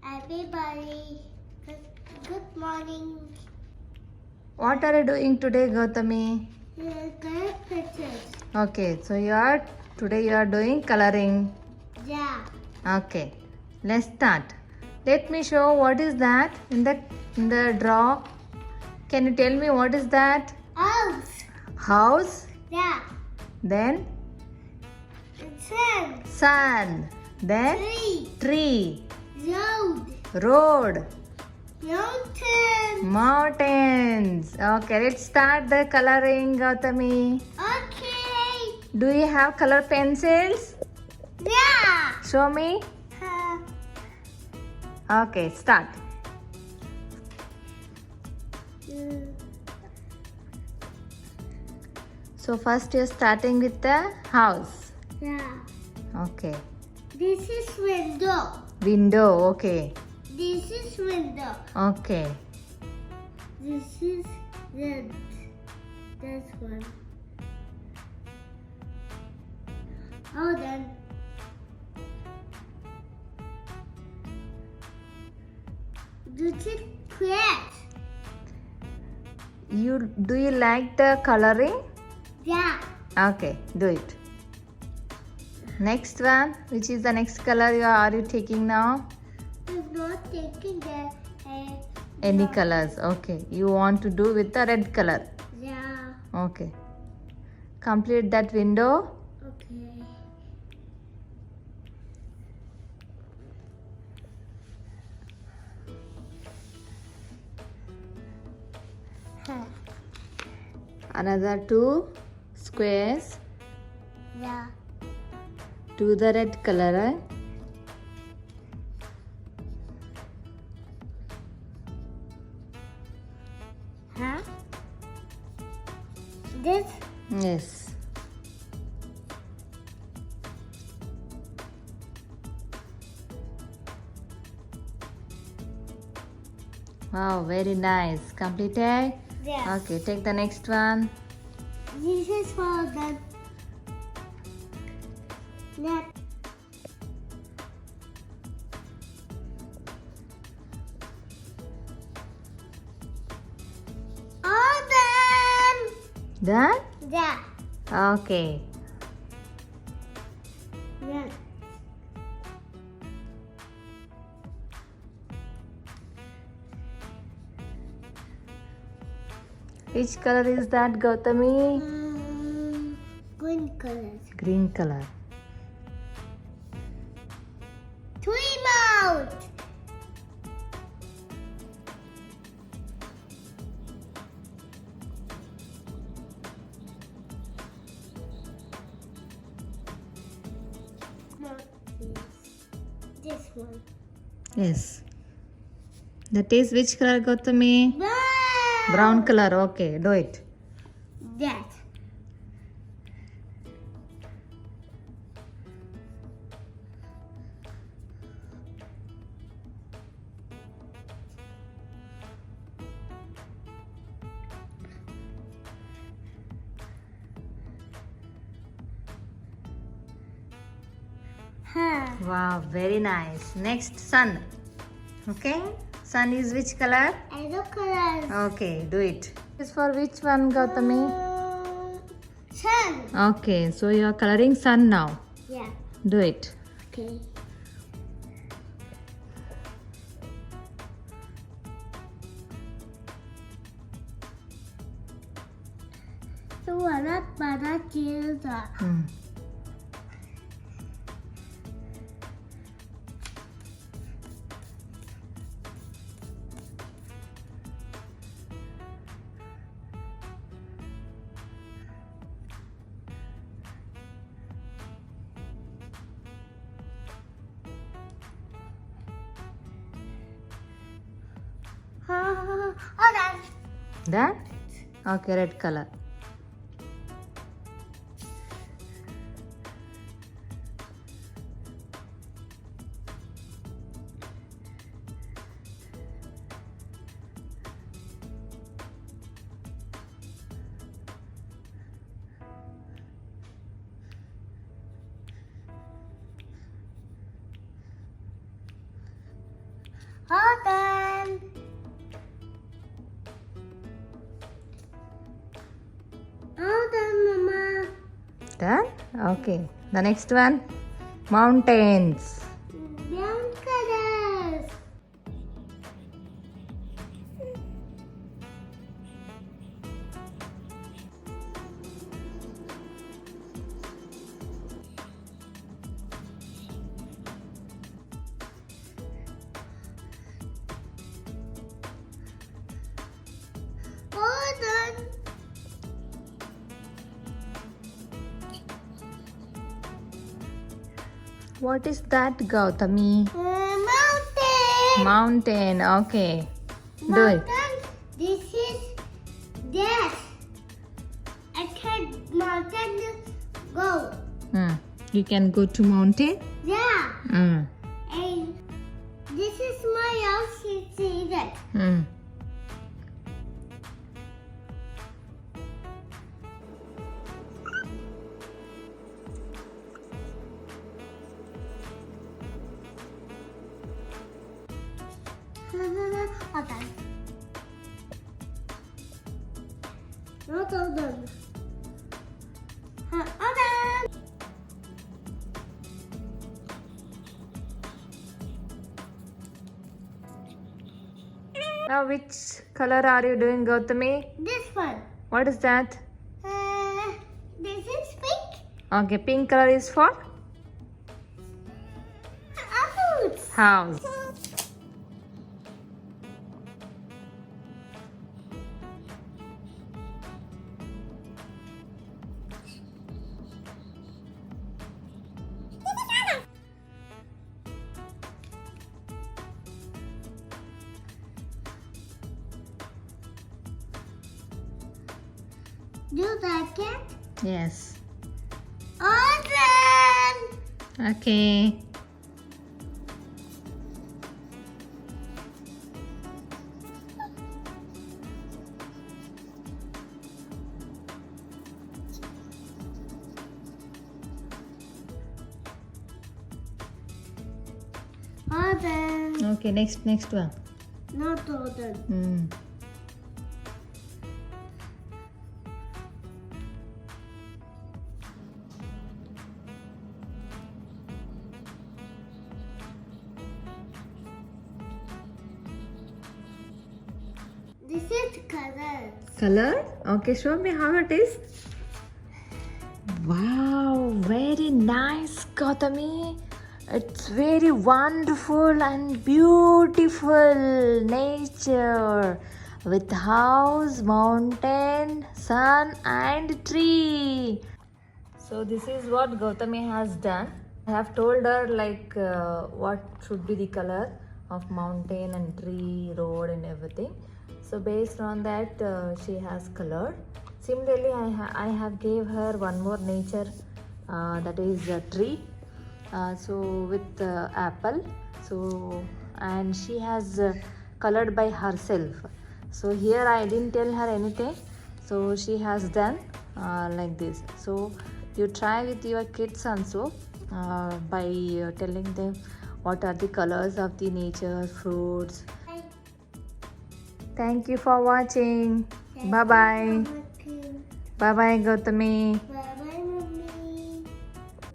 everybody. Good morning. What are you doing today, Gautami? Color pictures. Okay, so today you are doing coloring. Yeah. Okay, let's start. Let me show what is that in the draw. Can you tell me what is that? House. House. Yeah. Then Sun. sun. Then Tree. tree. Road. Road. Mountain. Mountains. Okay, let's start the coloring, Gautami. Okay. Do you have color pencils? Yeah. Show me. Okay, start. So first you're starting with the house. Yeah. Okay. This is window. Window. Okay. This is window. Okay. This is red. This one. Oh, then. This is crate. Do you like the coloring? Yeah. Okay, do it. Next one. Which is the next color are you taking now? I'm not taking the Any colors. Okay. You want to do with the red color. Yeah. Okay. Complete that window. Okay. Another 2 squares. Yeah. To the red color. Huh? This? Yes. Wow, very nice. Completed? Yes. Okay, take the next one. This is for the net. All done. Done? Yeah. Okay. Yeah. Which color is that, Gautami? Green colors. Green color. Tree mouth. Not this one. Yes. That is which color, Gautami? Brown color. Okay, do it. That. Huh. Wow, very nice. Next, sun. Okay. Sun is which color? Yellow colors. Okay, do it. This is for which one, Gautami? Sun. Okay, so you are coloring sun now. Yeah. Do it. Okay. So what about you? All done. Done? Okay, red color. All done. All done, Mama. Done? Okay. The next one. Mountains. Brown colors. All done. What is that, Gautami? Mountain. Mountain. Okay. Do it. Mountain. This is yes. I can mountain go. You can go to mountain? Yeah. Mm. And this is my house. You see that? Mm. All done. Not all done. All done. Now, which color are you doing, Gautami? This one. What is that? This is pink. Okay, pink color is for Apples. house. Do you like it? Yes. Awesome. Okay. Awesome. Okay, next one. Not all done. Mm. This is colors. Color? Okay, show me how it is. Wow, very nice, Gautami. It's very wonderful and beautiful nature with house, mountain, sun and tree. So this is what Gautami has done. I have told her like what should be the color of mountain and tree, road and everything. So based on that she has colored. Similarly I have gave her one more nature that is a tree. So with apple, so and she has colored by herself. So here I didn't tell her anything, so she has done like this. So you try with your kids also by telling them what are the colors of the nature, fruits. Thank you for watching. Bye bye. Bye bye, Gautami. Bye.